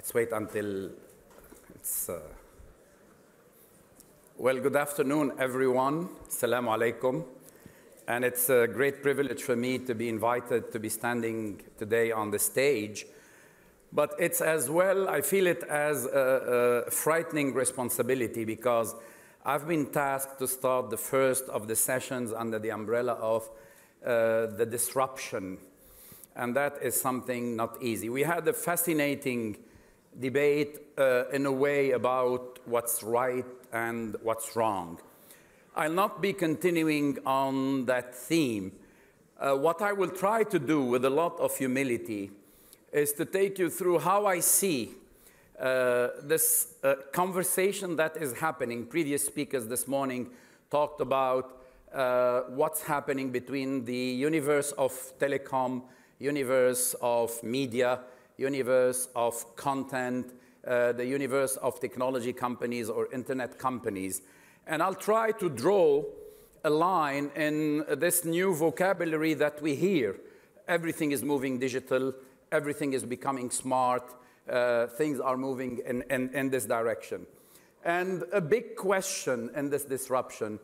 Let's wait until it's... Well, good afternoon, everyone. Assalamu alaikum. And it's a great privilege for me to be invited to be standing today on the stage. But it's as well, I feel it as a frightening responsibility because I've been tasked to start the first of the sessions under the umbrella of the disruption. And that is something not easy. We had a fascinating debate in a way about what's right and what's wrong. I'll not be continuing on that theme. What I will try to do with a lot of humility is to take you through how I see this conversation that is happening. Previous speakers this morning talked about what's happening between the universe of telecom, universe of media, universe of content, the universe of technology companies or internet companies. And I'll try to draw a line in this new vocabulary that we hear. Everything is moving digital, everything is becoming smart, things are moving in this direction. And a big question in this disruption,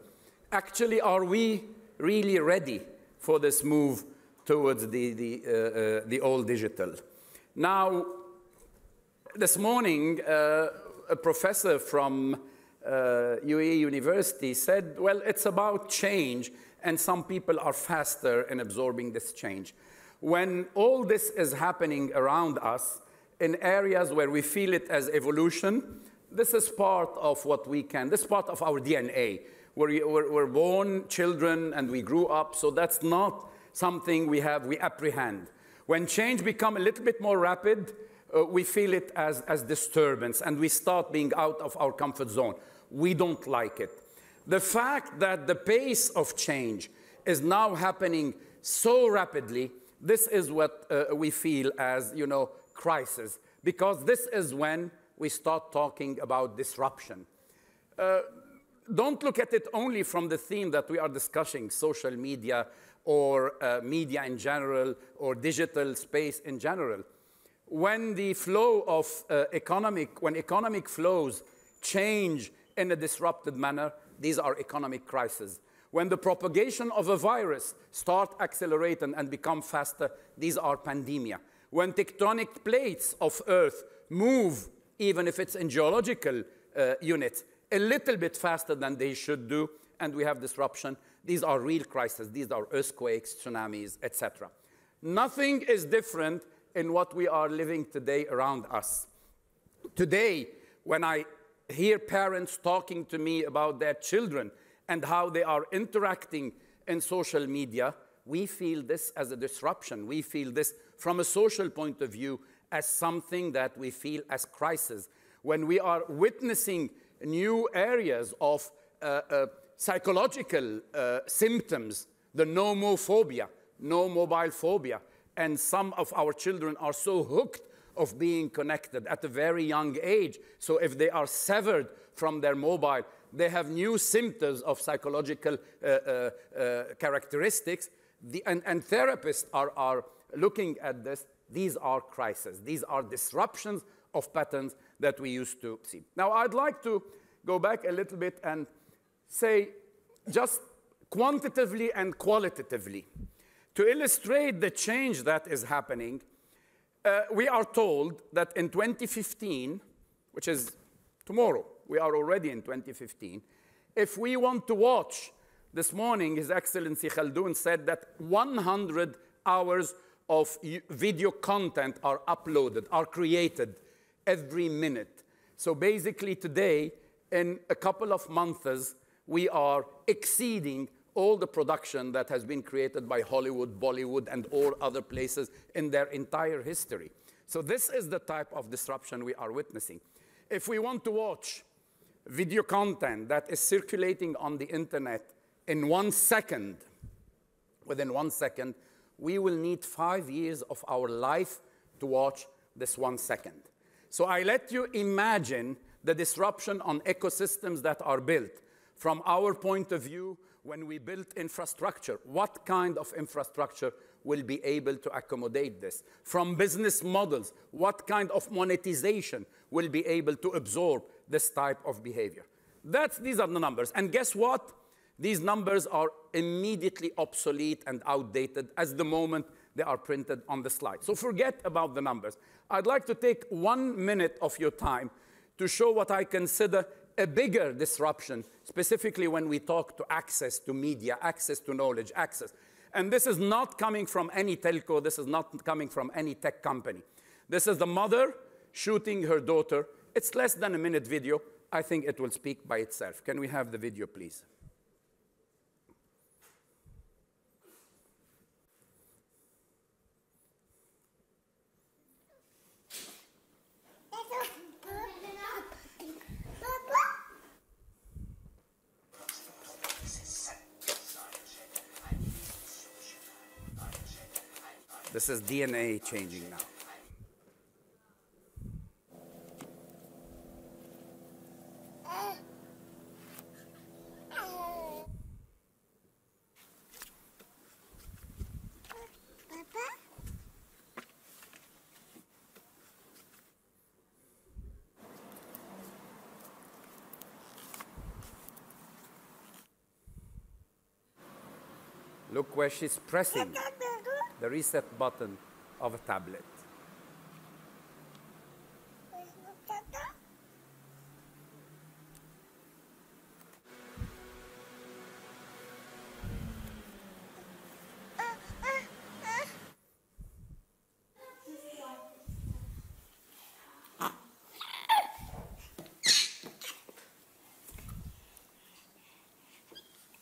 actually, are we really ready for this move towards the old digital? Now, this morning, a professor from UAE University said, well, it's about change, and some people are faster in absorbing this change. When all this is happening around us in areas where we feel it as evolution, this is part of what we can, this is part of our DNA. We're born children and we grew up, so that's not something we apprehend. When change becomes a little bit more rapid, we feel it as disturbance, and we start being out of our comfort zone. We don't like it. The fact that the pace of change is now happening so rapidly, this is what we feel as, crisis, because this is when we start talking about disruption. Don't look at it only from the theme that we are discussing, social media or media in general or digital space in general. When the flow of when economic flows change in a disrupted manner, these are economic crises. When the propagation of a virus starts accelerating and become faster, these are pandemia. When tectonic plates of Earth move, even if it's in geological units, a little bit faster than they should do, and we have disruption, these are real crises. These are earthquakes, tsunamis, etc. Nothing is different in what we are living today around us. Today, when I hear parents talking to me about their children and how they are interacting in social media, we feel this as a disruption. We feel this from a social point of view as something that we feel as crisis. When we are witnessing new areas of psychological symptoms, the nomophobia, no mobile phobia, and some of our children are so hooked of being connected at a very young age. So if they are severed from their mobile, they have new symptoms of psychological characteristics. And therapists are looking at this. These are crises. These are disruptions of patterns that we used to see. Now, I'd like to go back a little bit and say just quantitatively and qualitatively, to illustrate the change that is happening, we are told that in 2015, which is tomorrow, we are already in 2015, if we want to watch, this morning His Excellency Khaldoon said that 100 hours of video content are uploaded, are created every minute. So basically today, in a couple of months, we are exceeding all the production that has been created by Hollywood, Bollywood, and all other places in their entire history. So this is the type of disruption we are witnessing. If we want to watch video content that is circulating on the internet in 1 second, within 1 second, we will need 5 years of our life to watch this 1 second. So I let you imagine the disruption on ecosystems that are built. From our point of view, when we built infrastructure, what kind of infrastructure will be able to accommodate this? From business models, what kind of monetization will be able to absorb this type of behavior? These are the numbers. And guess what? These numbers are immediately obsolete and outdated as the moment they are printed on the slide. So forget about the numbers. I'd like to take 1 minute of your time to show what I consider a bigger disruption, specifically when we talk to access to media, access to knowledge, access. And this is not coming from any telco. This is not coming from any tech company. This is the mother shooting her daughter. It's less than a minute video. I think it will speak by itself. Can we have the video, please? This is DNA changing now. Look where she's pressing the reset button of a tablet.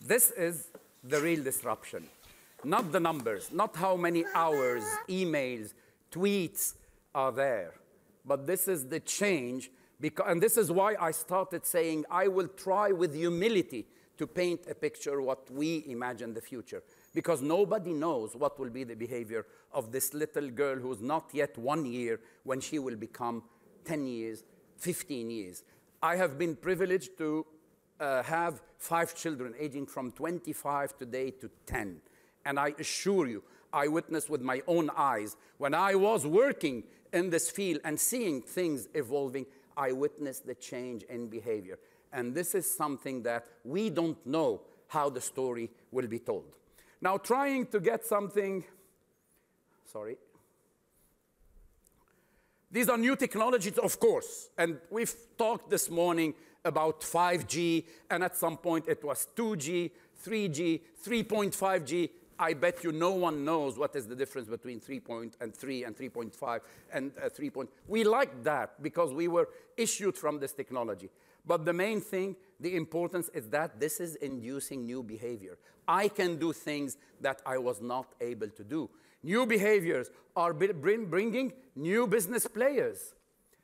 This is the real disruption. Not the numbers, not how many hours, emails, tweets are there. But this is the change, and this is why I started saying I will try with humility to paint a picture what we imagine the future. Because nobody knows what will be the behavior of this little girl who's not yet 1 year when she will become 10 years, 15 years. I have been privileged to have 5 children aging from 25 today to 10. And I assure you, I witnessed with my own eyes, when I was working in this field and seeing things evolving, I witnessed the change in behavior. And this is something that we don't know how the story will be told. Now, trying to get something, sorry. These are new technologies, of course. And we've talked this morning about 5G, and at some point it was 2G, 3G, 3.5G. I bet you no one knows what is the difference between 3.3 and 3.5 and 3. We like that because we were issued from this technology. But the main thing, the importance is that this is inducing new behavior. I can do things that I was not able to do. New behaviors are bringing new business players.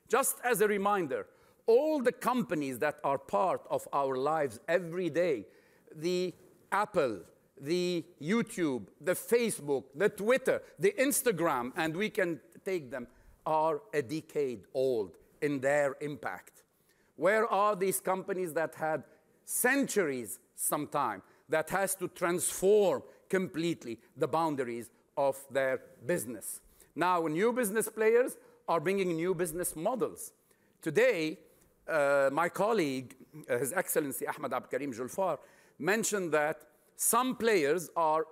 Just as a reminder, all the companies that are part of our lives every day, the Apple, the YouTube, the Facebook, the Twitter, the Instagram, and we can take them, are a decade old in their impact. Where are these companies that had centuries sometime, that has to transform completely the boundaries of their business? Now, new business players are bringing new business models. Today, my colleague, His Excellency Ahmed Abdulkarim Julfar, mentioned that some players are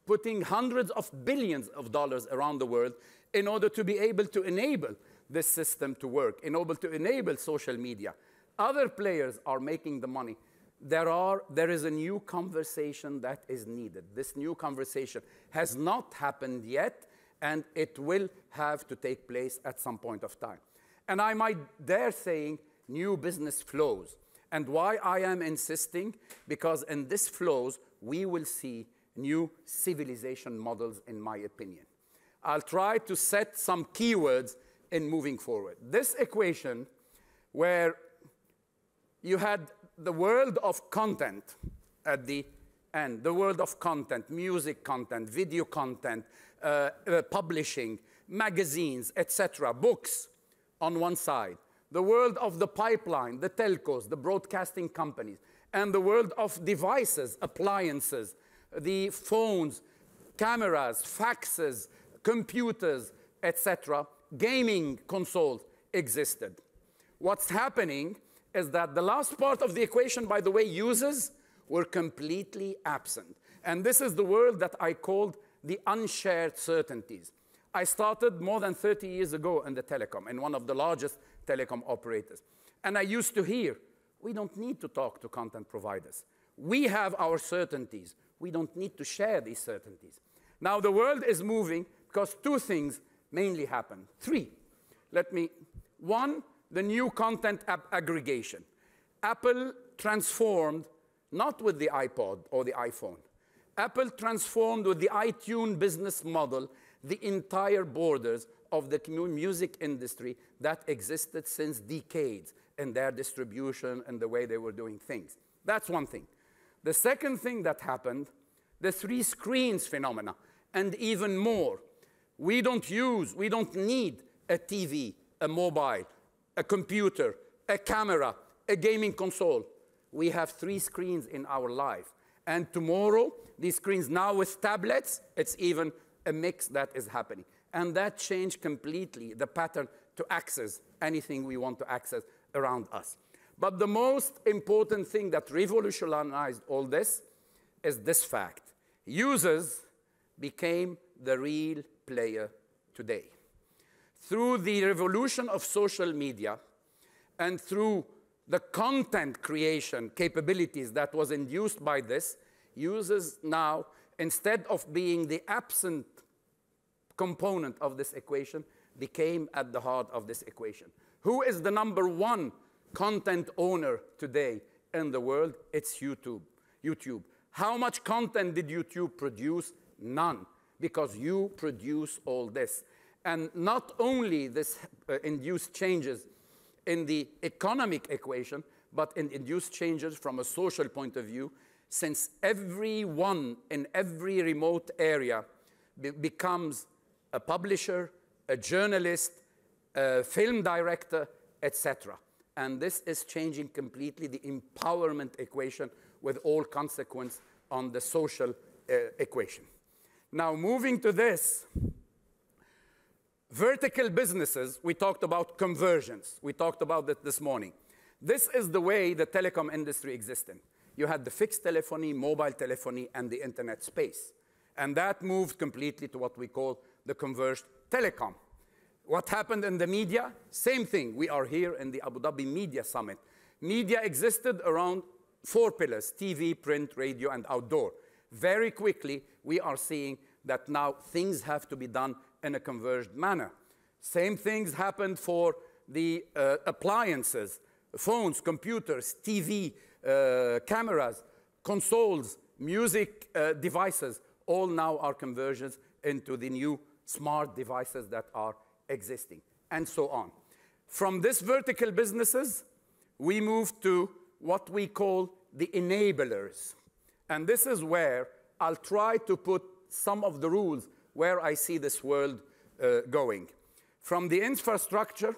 putting hundreds of billions of dollars around the world in order to be able to enable this system to work, in order to enable social media. Other players are making the money. There is a new conversation that is needed. This new conversation has not happened yet, and it will have to take place at some point of time. And I might dare saying new business flows. And why I am insisting? Because in this flows, we will see new civilization models, in my opinion. I'll try to set some keywords in moving forward. This equation, where you had the world of content at the end, the world of content, music content, video content, publishing, magazines, etc., books on one side, the world of the pipeline, the telcos, the broadcasting companies, and the world of devices, appliances, the phones, cameras, faxes, computers, etc., gaming consoles existed. What's happening is that the last part of the equation, by the way, users were completely absent. And this is the world that I called the unshared certainties. I started more than 30 years ago in the telecom, in one of the largest telecom operators. And I used to hear, we don't need to talk to content providers. We have our certainties. We don't need to share these certainties. Now the world is moving because two things mainly happen. Three. One, the new content aggregation. Apple transformed, not with the iPod or the iPhone. Apple transformed with the iTunes business model the entire borders of the music industry that existed since decades in their distribution and the way they were doing things. That's one thing. The second thing that happened, the three screens phenomena, and even more. We don't need a TV, a mobile, a computer, a camera, a gaming console. We have three screens in our life. And tomorrow, these screens now with tablets, it's even a mix that is happening. And that changed completely the pattern to access anything we want to access around us. But the most important thing that revolutionized all this is this fact. Users became the real player today. Through the revolution of social media and through the content creation capabilities that was induced by this, users now, instead of being the absent component of this equation, became at the heart of this equation. Who is the #1 content owner today in the world? It's YouTube. How much content did YouTube produce? None, because you produce all this. And not only this induced changes in the economic equation, but it induced changes from a social point of view, since everyone in every remote area becomes a publisher, a journalist, a film director, etc. And this is changing completely the empowerment equation with all consequence on the social equation. Now, moving to this, vertical businesses, we talked about conversions. We talked about it this morning. This is the way the telecom industry existed. You had the fixed telephony, mobile telephony, and the internet space. And that moved completely to what we call the converged telecom. What happened in the media? Same thing. We are here in the Abu Dhabi Media Summit. Media existed around 4 pillars: TV, print, radio, and outdoor. Very quickly, we are seeing that now things have to be done in a converged manner. Same things happened for the appliances, phones, computers, TV, cameras, consoles, music devices. All now are conversions into the new smart devices that are existing, and so on. From this vertical businesses, we move to what we call the enablers. And this is where I'll try to put some of the rules where I see this world going. From the infrastructure,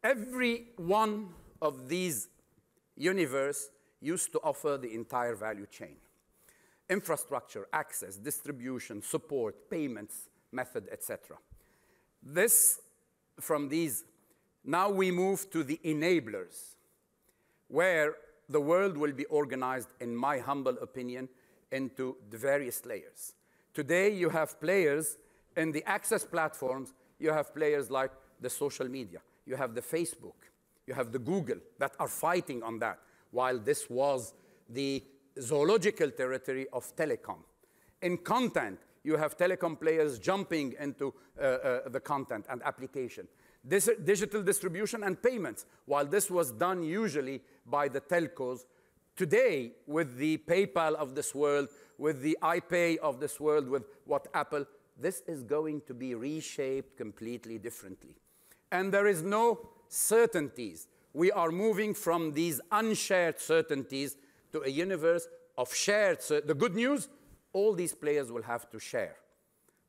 every one of these universe used to offer the entire value chain. Infrastructure, access, distribution, support, payments, method, etc. From these, now we move to the enablers, where the world will be organized, in my humble opinion, into the various layers. Today, you have players in the access platforms. You have players like the social media. You have the Facebook. You have the Google that are fighting on that, while this was the zoological territory of telecom. In content, you have telecom players jumping into the content and application. Digital distribution and payments, while this was done usually by the telcos, today with the PayPal of this world, with the iPay of this world, with what Apple, this is going to be reshaped completely differently. And there is no certainties. We are moving from these unshared certainties to a universe of shared certainties. The good news, all these players will have to share.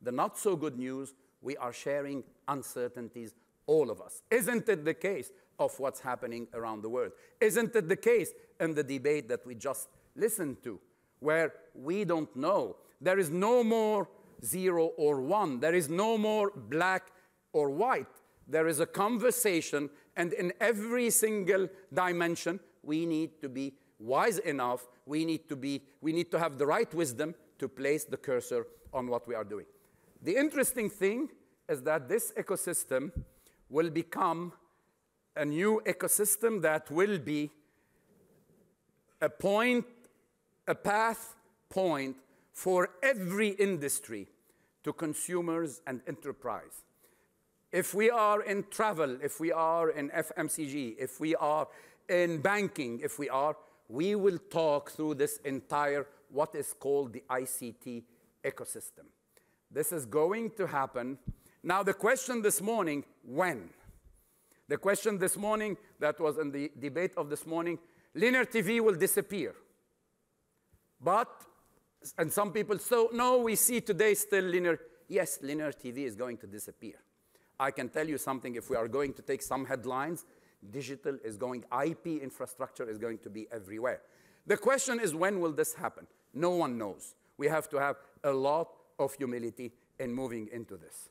The not so good news, we are sharing uncertainties, all of us. Isn't it the case of what's happening around the world. Isn't it the case in the debate that we just listened to, where we don't know? There is no more 0 or 1. There is no more black or white. There is a conversation, and in every single dimension, we need to be wise enough, we need to have the right wisdom to place the cursor on what we are doing. The interesting thing is that this ecosystem will become a new ecosystem that will be a path point for every industry to consumers and enterprise. If we are in travel, if we are in FMCG, if we are in banking, we will talk through this entire, what is called the ICT ecosystem. This is going to happen. Now, the question this morning, when? The question this morning that was in the debate of this morning, linear TV will disappear. And some people say, no, we see today still linear. Yes, linear TV is going to disappear. I can tell you something, if we are going to take some headlines, digital is going, IP infrastructure is going to be everywhere. The question is, when will this happen? No one knows. We have to have a lot of humility in moving into this.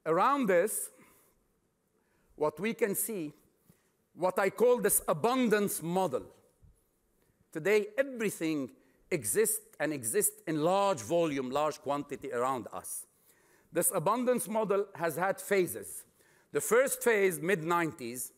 Around this, what we can see, what I call this abundance model. Today, everything exists in large volume, large quantity around us. This abundance model has had phases. The first phase, mid-90s,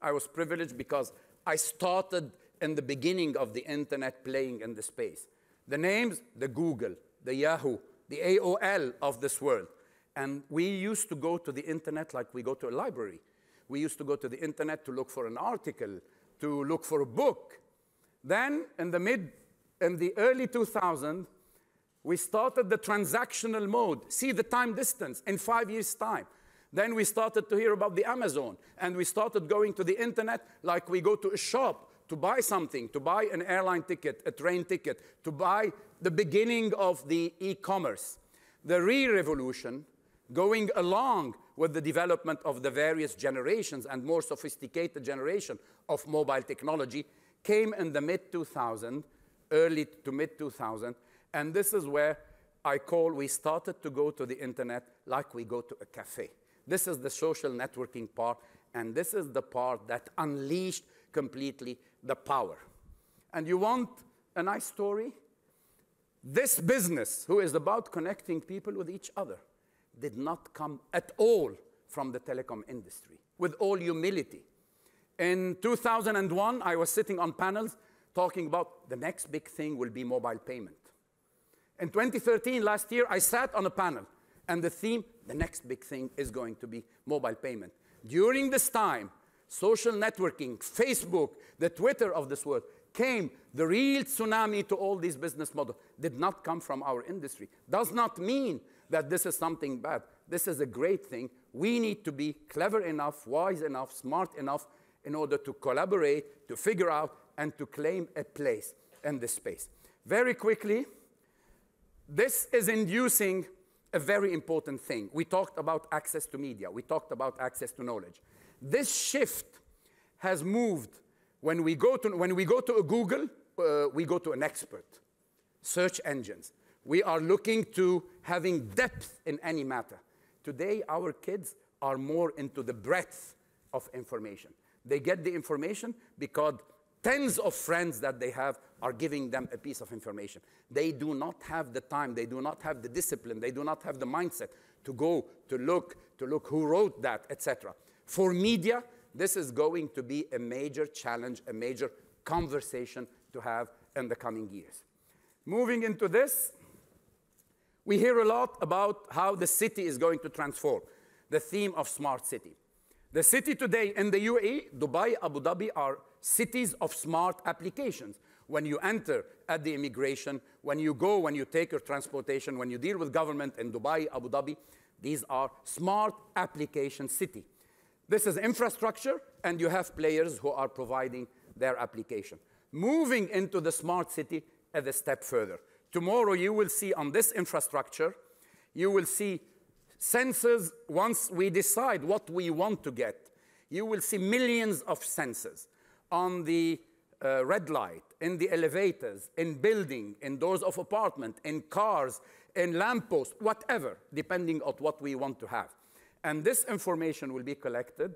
I was privileged because I started in the beginning of the internet playing in the space. The names, the Google, the Yahoo, the AOL of this world. And we used to go to the internet like we go to a library. We used to go to the internet to look for an article, to look for a book. Then, in the early 2000s, we started the transactional mode. See the time distance in 5 years' time. Then we started to hear about the Amazon, and we started going to the internet like we go to a shop to buy something, to buy an airline ticket, a train ticket, to buy the beginning of the e-commerce. The re-revolution, going along with the development of the various generations and more sophisticated generation of mobile technology, came in the mid-2000s, early to mid-2000s, and this is where we started to go to the internet like we go to a cafe. This is the social networking part, and this is the part that unleashed completely the power. And you want a nice story? This business, who is about connecting people with each other, did not come at all from the telecom industry, with all humility. In 2001, I was sitting on panels talking about the next big thing will be mobile payment. In 2013, last year, I sat on a panel, and the theme, the next big thing is going to be mobile payment. During this time, social networking, Facebook, the Twitter of this world, came, the real tsunami to all these business models did not come from our industry. Does not mean that this is something bad. This is a great thing. We need to be clever enough, wise enough, smart enough in order to collaborate, to figure out, and to claim a place in this space. Very quickly, this is inducing a very important thing. We talked about access to media. We talked about access to knowledge. This shift has moved. When we go to a Google, we go to an expert. Search engines. We are looking to having depth in any matter. Today, our kids are more into the breadth of information. They get the information because tens of friends that they have are giving them a piece of information. They do not have the time, they do not have the discipline, they do not have the mindset to go, to look who wrote that, etc. For media, this is going to be a major challenge, a major conversation to have in the coming years. Moving into this, we hear a lot about how the city is going to transform, the theme of smart city. The city today in the UAE, Dubai, Abu Dhabi are cities of smart applications. When you enter at the immigration, when you go, when you take your transportation, when you deal with government in Dubai, Abu Dhabi, these are smart application city. This is infrastructure, and you have players who are providing their application. Moving into the smart city at a step further. Tomorrow you will see on this infrastructure, you will see sensors. Once we decide what we want to get, you will see millions of sensors on the red light, in the elevators, in building, in doors of apartment, in cars, in lampposts, whatever, depending on what we want to have. And this information will be collected.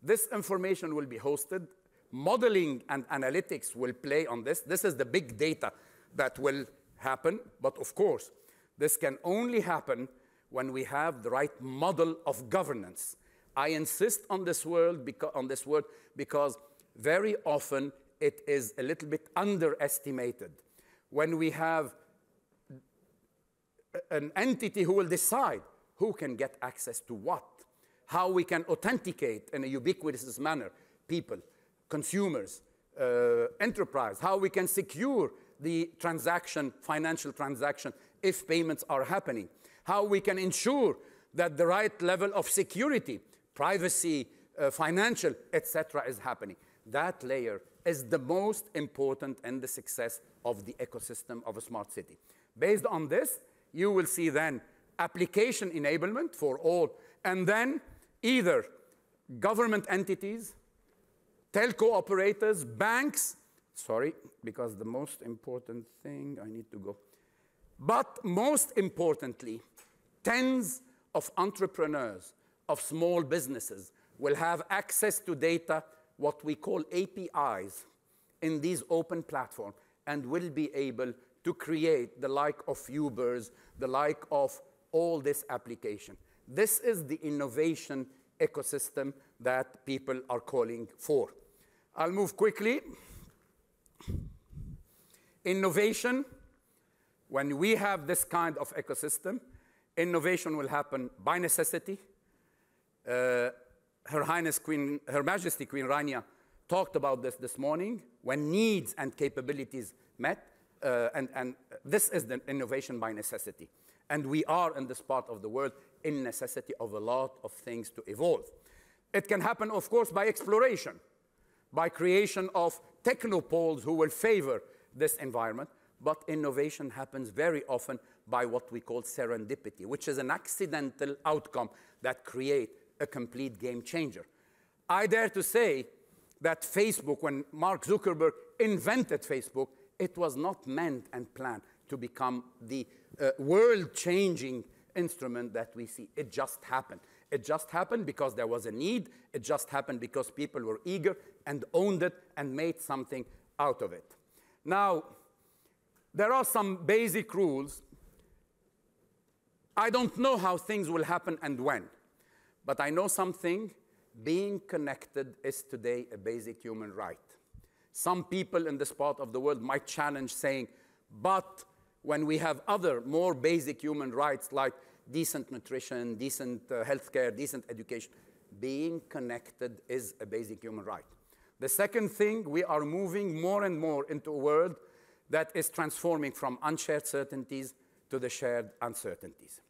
This information will be hosted. Modeling and analytics will play on this. This is the big data that will happen. But of course, this can only happen when we have the right model of governance. I insist on this word because very often it is a little bit underestimated. When we have an entity who will decide who can get access to what, how we can authenticate in a ubiquitous manner people, consumers, enterprise, how we can secure the transaction, financial transaction, if payments are happening, how we can ensure that the right level of security, privacy, financial, etc. is happening. That layer is the most important in the success of the ecosystem of a smart city. Based on this, you will see then application enablement for all, and then either government entities, telco operators, banks, sorry, because the most important thing, I need to go. But most importantly, tens of entrepreneurs, of small businesses will have access to data, what we call APIs, in these open platforms, and will be able to create the like of Ubers, the like of all this application. This is the innovation ecosystem that people are calling for. I'll move quickly. Innovation, when we have this kind of ecosystem, innovation will happen by necessity. Her Majesty Queen Rania talked about this morning, when needs and capabilities met, and this is the innovation by necessity. And we are in this part of the world in necessity of a lot of things to evolve. It can happen, of course, by exploration, by creation of technopoles who will favor this environment, but innovation happens very often by what we call serendipity, which is an accidental outcome that creates a complete game changer. I dare to say that Facebook, when Mark Zuckerberg invented Facebook, it was not meant and planned to become the world-changing instrument that we see. It just happened. It just happened because there was a need. It just happened because people were eager and owned it and made something out of it. Now, there are some basic rules. I don't know how things will happen and when, but I know something. Being connected is today a basic human right. Some people in this part of the world might challenge saying, but when we have other more basic human rights like decent nutrition, decent healthcare, decent education, being connected is a basic human right. The second thing, we are moving more and more into a world that is transforming from unshared certainties to the shared uncertainties.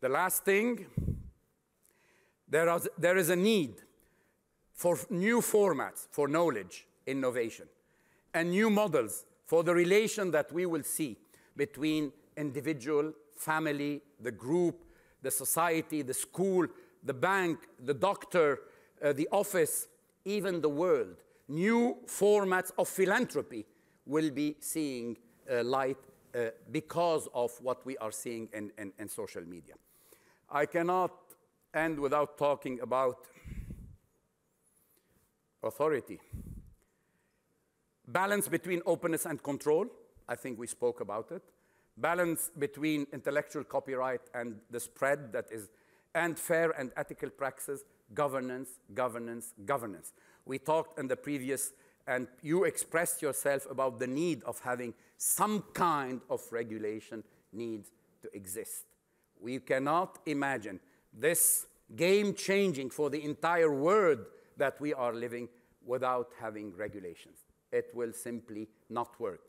The last thing, there is a need for new formats for knowledge, innovation, and new models for the relation that we will see between individual, family, the group, the society, the school, the bank, the doctor, the office, even the world. New formats of philanthropy will be seeing light because of what we are seeing in social media. I cannot end without talking about authority. Balance between openness and control. I think we spoke about it. Balance between intellectual copyright and the spread that is, and fair and ethical practices, governance, governance, governance. We talked in the previous, and you expressed yourself about the need of having some kind of regulation needs to exist. We cannot imagine this game-changing for the entire world that we are living without having regulations. It will simply not work.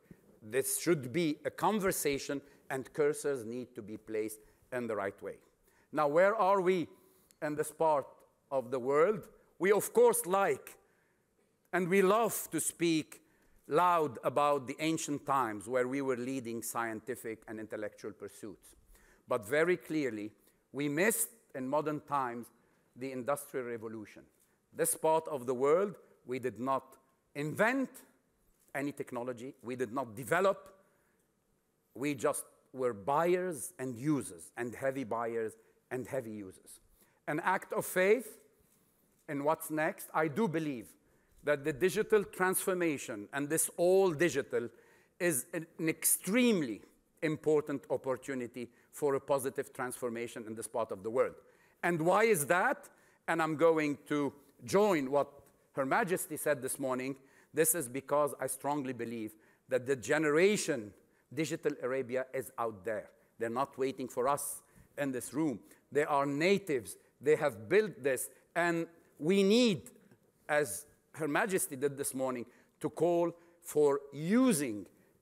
This should be a conversation, and cursors need to be placed in the right way. Now, where are we in this part of the world? We, of course, like, and we love to speak loud about the ancient times where we were leading scientific and intellectual pursuits. But very clearly, we missed in modern times the Industrial Revolution, this part of the world, we did not invent any technology. We did not develop. We just were buyers and users, and heavy buyers and heavy users. An act of faith in what's next. I do believe that the digital transformation and this all digital is an extremely important opportunity for a positive transformation in this part of the world. And why is that? And I'm going to join what Her Majesty said this morning. This is because I strongly believe that the generation Digital Arabia is out there. They're not waiting for us in this room. They are natives. They have built this. And we need, as Her Majesty did this morning, to call for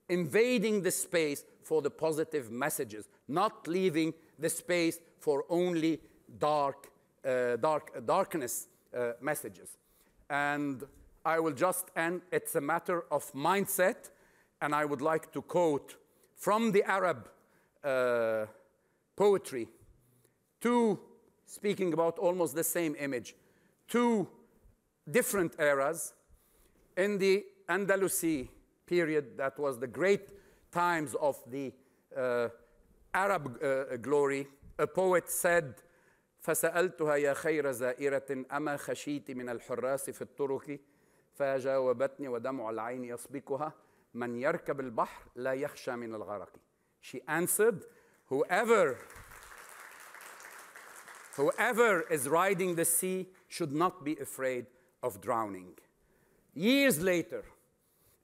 invading the space for the positive messages, not leaving the space for only darkness messages. And I will just end. It's a matter of mindset. And I would like to quote from the Arab poetry, speaking about almost the same image, two different eras. In the Andalusi period, that was the great times of the Arab glory, a poet said, فسألتها يا خير زائرة أما خشيت من الحراس في الطرق فجاوبتني ودمع العين يسبقها من يركب البحر لا يخشى من الغرق. She answered, whoever is riding the sea should not be afraid of drowning. Years later,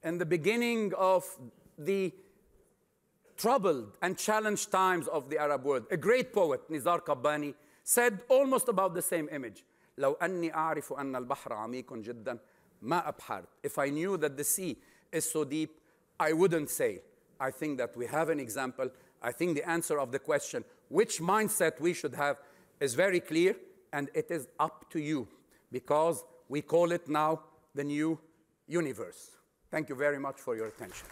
in the beginning of the troubled and challenged times of the Arab world, a great poet, Nizar Qabbani, said almost about the same image. لو أني أعرف أن البحر عميق جدا ما أبحر. If I knew that the sea is so deep, I wouldn't sail. I think that we have an example. I think the answer of the question, which mindset we should have, is very clear, and it is up to you, because we call it now the new universe. Thank you very much for your attention.